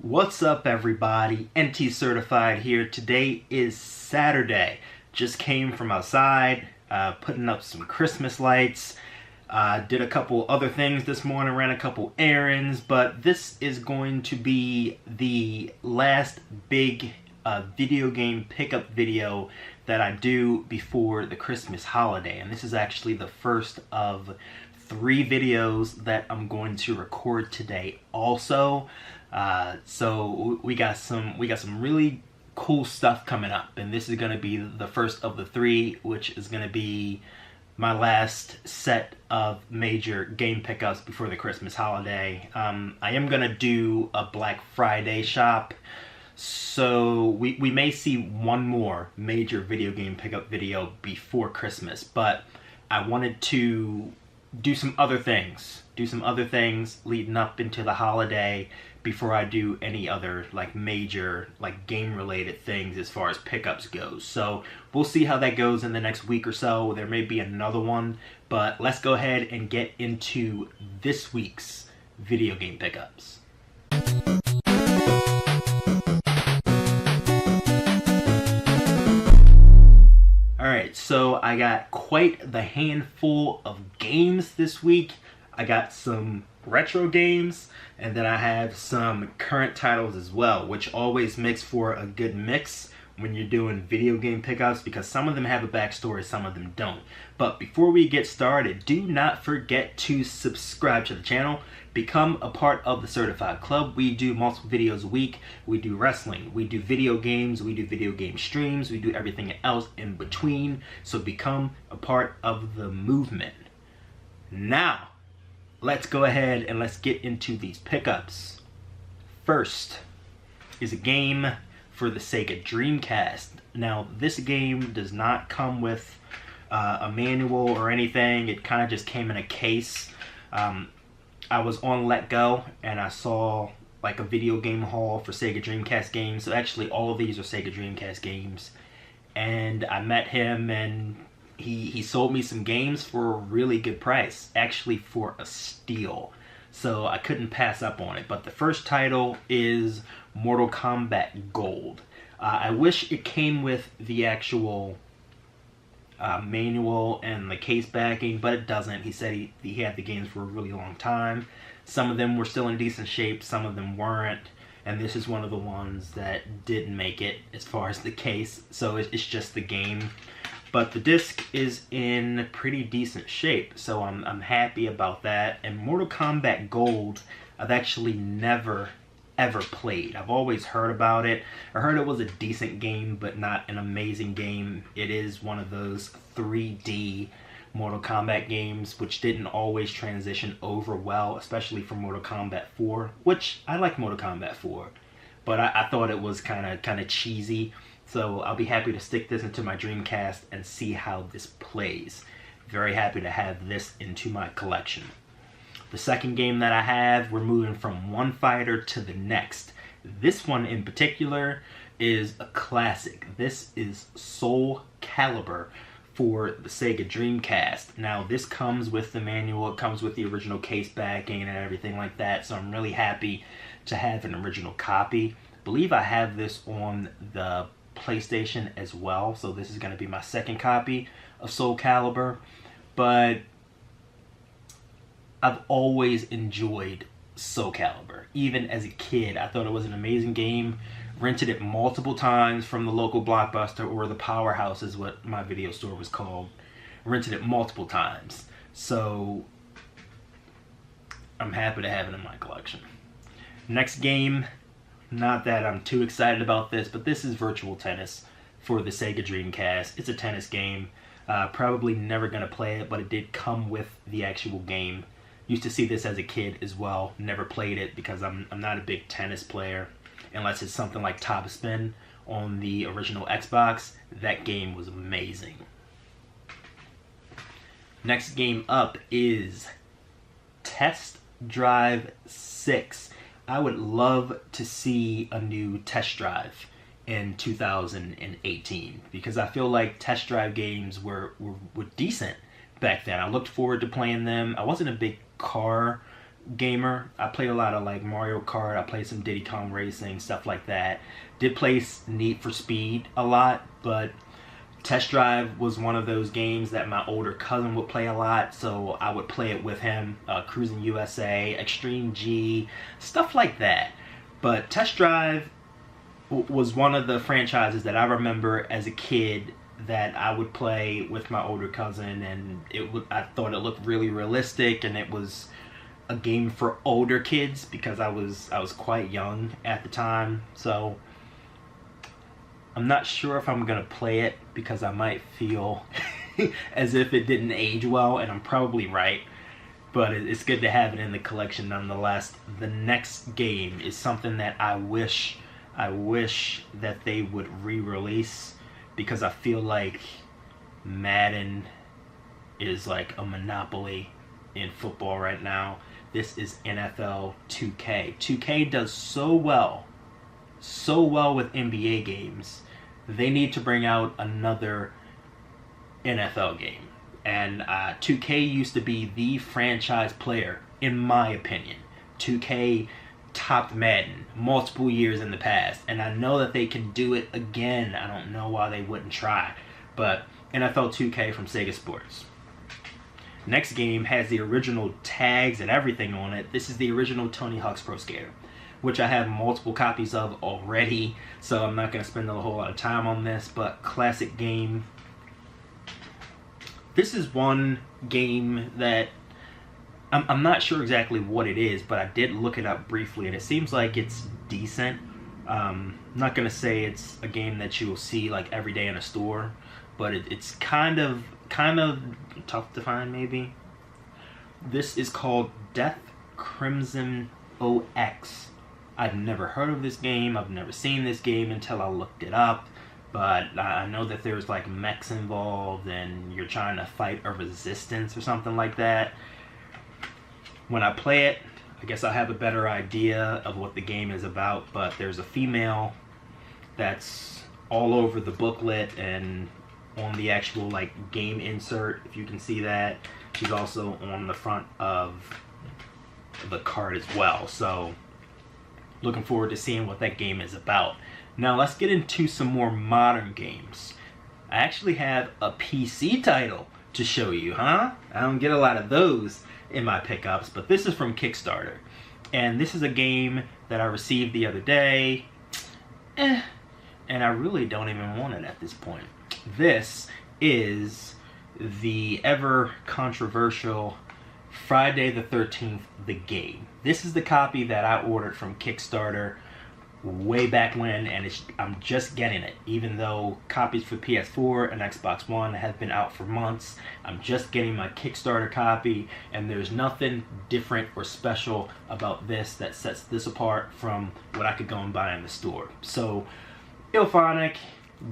What's up, everybody? Ntcertified here. Today is Saturday. Just came from outside, putting up some Christmas lights. Did a couple other things this morning, ran a couple errands, but this is going to be the last big video game pickup video that I do before the Christmas holiday. And this is actually the first of 3 videos that I'm going to record today also. So we got some really cool stuff coming up, and this is going to be the first of the 3, which is going to be my last set of major game pickups before the Christmas holiday. I am going to do a Black Friday shop, so we may see one more major video game pickup video before Christmas, but I wanted to do some other things leading up into the holiday before I do any other major game related things as far as pickups goes. So we'll see how that goes in the next week or so. There may be another one, but let's go ahead and get into this week's video game pickups. Alright, so I got quite the handful of games this week. I got some retro games, and then I have some current titles as well, which always makes for a good mix when you're doing video game pickups, because some of them have a backstory, some of them don't. But before we get started, do not forget to subscribe to the channel. Become a part of the Certified Club. We do multiple videos a week. We do wrestling, we do video games, we do video game streams, we do everything else in between. So become a part of the movement. Now, let's go ahead and let's get into these pickups. First is a game for the Sega Dreamcast. Now, this game does not come with a manual or anything. It kind of just came in a case. I was on Let Go and I saw a video game haul for Sega Dreamcast games. So actually all of these are Sega Dreamcast games. And I met him, and he sold me some games for a really good price, actually for a steal. So I couldn't pass up on it. But the first title is Mortal Kombat Gold. I wish it came with the actual manual and the case backing, but it doesn't. He said he had the games for a really long time. Some of them were still in decent shape, some of them weren't. And this is one of the ones that didn't make it as far as the case. So it's just the game. But the disc is in pretty decent shape, so I'm happy about that. And Mortal Kombat Gold, I've actually never ever played. I've always heard about it. I heard it was a decent game, but not an amazing game. It is one of those 3D Mortal Kombat games, which didn't always transition over well, especially for Mortal Kombat 4, which I like Mortal Kombat 4, but I thought it was kind of cheesy. So I'll be happy to stick this into my Dreamcast and see how this plays. Very happy to have this into my collection. The second game that I have, we're moving from one fighter to the next. This one in particular is a classic. This is Soul Calibur for the Sega Dreamcast. Now this comes with the manual, it comes with the original case backing and everything like that, so I'm really happy to have an original copy. I believe I have this on the PlayStation as well, so this is going to be my second copy of Soul Calibur. But I've always enjoyed Soul Calibur. Even as a kid, I thought it was an amazing game. Rented it multiple times from the local Blockbuster, or the Powerhouse is what my video store was called. Rented it multiple times. So I'm happy to have it in my collection. Next game, not that I'm too excited about this, but this is Virtua Tennis for the Sega Dreamcast. It's a tennis game. Probably never going to play it, but it did come with the actual game. Used to see this as a kid as well. Never played it because I'm not a big tennis player. Unless it's something like Top Spin on the original Xbox. That game was amazing. Next game up is Test Drive 6. I would love to see a new Test Drive in 2018, because I feel like Test Drive games were decent back then. I looked forward to playing them. I wasn't a big car gamer. I played a lot of like Mario Kart. I played some Diddy Kong Racing, stuff like that. Did play Need for Speed a lot, but Test Drive was one of those games that my older cousin would play a lot, so I would play it with him. Cruising USA, Extreme G, stuff like that. But Test Drive was one of the franchises that I remember as a kid that I would play with my older cousin, and I thought it looked really realistic, and it was a game for older kids because I was quite young at the time. So I'm not sure if I'm gonna play it because I might feel as if it didn't age well, and I'm probably right, but it's good to have it in the collection nonetheless. The next game is something that I wish that they would re-release, because I feel like Madden is like a monopoly in football right now. This is NFL 2K. 2K does so well with NBA games. They need to bring out another NFL game. And 2K used to be the franchise player, in my opinion. 2K topped Madden multiple years in the past, and I know that they can do it again. I don't know why they wouldn't try. But NFL 2K from Sega Sports. Next game has the original tags and everything on it. This is the original Tony Hawk's Pro Skater, which I have multiple copies of already, so I'm not going to spend a whole lot of time on this, but classic game. This is one game that I'm not sure exactly what it is, but I did look it up briefly, and it seems like it's decent. I'm not going to say it's a game that you will see like every day in a store, but it's kind of tough to find maybe. This is called Death Crimson OX. I've never heard of this game. I've never seen this game until I looked it up. But I know that there's like mechs involved and you're trying to fight a resistance or something like that. When I play it, I guess I'll have a better idea of what the game is about. But there's a female that's all over the booklet and on the actual like game insert, if you can see that. She's also on the front of the card as well. So looking forward to seeing what that game is about. Now let's get into some more modern games. I actually have a PC title to show you, huh? I don't get a lot of those in my pickups, but this is from Kickstarter. And this is a game that I received the other day. And I really don't even want it at this point. This is the ever controversial Friday the 13th, the game. This is the copy that I ordered from Kickstarter way back when, and I'm just getting it. Even though copies for PS4 and Xbox One have been out for months, I'm just getting my Kickstarter copy, and there's nothing different or special about this that sets this apart from what I could go and buy in the store. So, Ilphonic,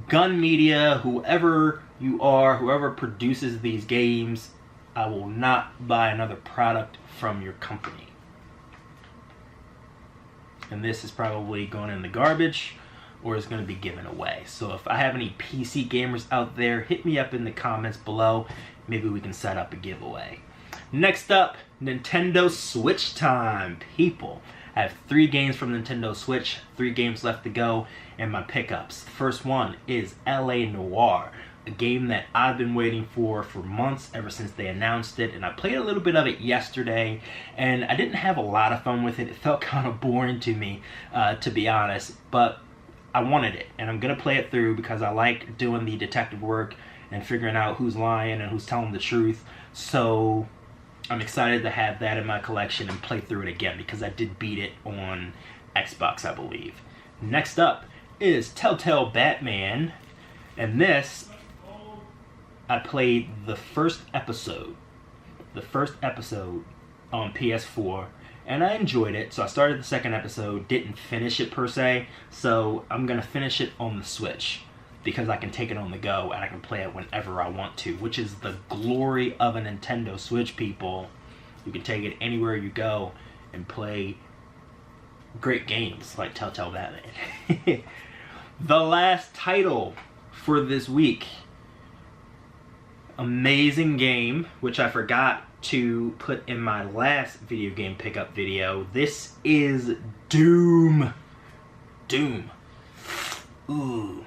Gun Media, whoever you are, whoever produces these games, I will not buy another product from your company. And this is probably going in the garbage or is going to be given away. So if I have any PC gamers out there, hit me up in the comments below. Maybe we can set up a giveaway. Next up, Nintendo Switch time, people. I have 3 games from Nintendo Switch, 3 games left to go, and my pickups. The first one is LA Noire, a game that I've been waiting for months, ever since they announced it, and I played a little bit of it yesterday, and I didn't have a lot of fun with it. It felt kind of boring to me, to be honest, but I wanted it, and I'm going to play it through because I like doing the detective work and figuring out who's lying and who's telling the truth. So I'm excited to have that in my collection and play through it again because I did beat it on Xbox, I believe. Next up is Telltale Batman, and this, I played the first episode on PS4, and I enjoyed it. So I started the second episode, didn't finish it per se, so I'm gonna finish it on the Switch because I can take it on the go and I can play it whenever I want to, which is the glory of a Nintendo Switch, people. You can take it anywhere you go and play great games like Telltale Batman. The last title for this week, amazing game, which I forgot to put in my last video game pickup video. This is Doom. Doom. Ooh.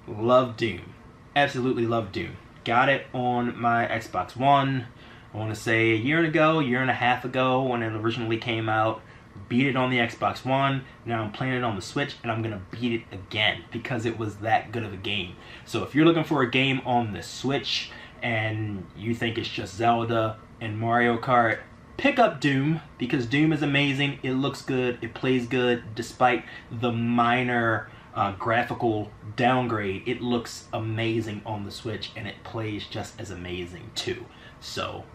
Love Doom. Absolutely love Doom. Got it on my Xbox One, I want to say a year and a half ago when it originally came out. Beat it on the Xbox One, now I'm playing it on the Switch, and I'm going to beat it again because it was that good of a game. So if you're looking for a game on the Switch and you think it's just Zelda and Mario Kart, pick up Doom, because Doom is amazing. It looks good, it plays good, despite the minor graphical downgrade. It looks amazing on the Switch, and it plays just as amazing too. So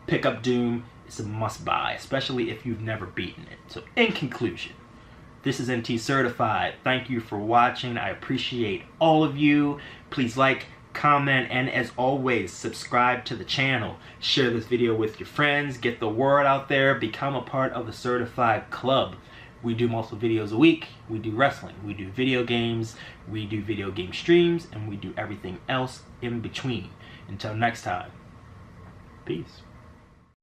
pick up Doom. It's a must buy, especially if you've never beaten it. So in conclusion, this is Ntcertified. Thank you for watching. I appreciate all of you. Please like, comment, and as always, subscribe to the channel. Share this video with your friends. Get the word out there. Become a part of the Certified Club. We do multiple videos a week. We do wrestling. We do video games. We do video game streams. And we do everything else in between. Until next time, peace.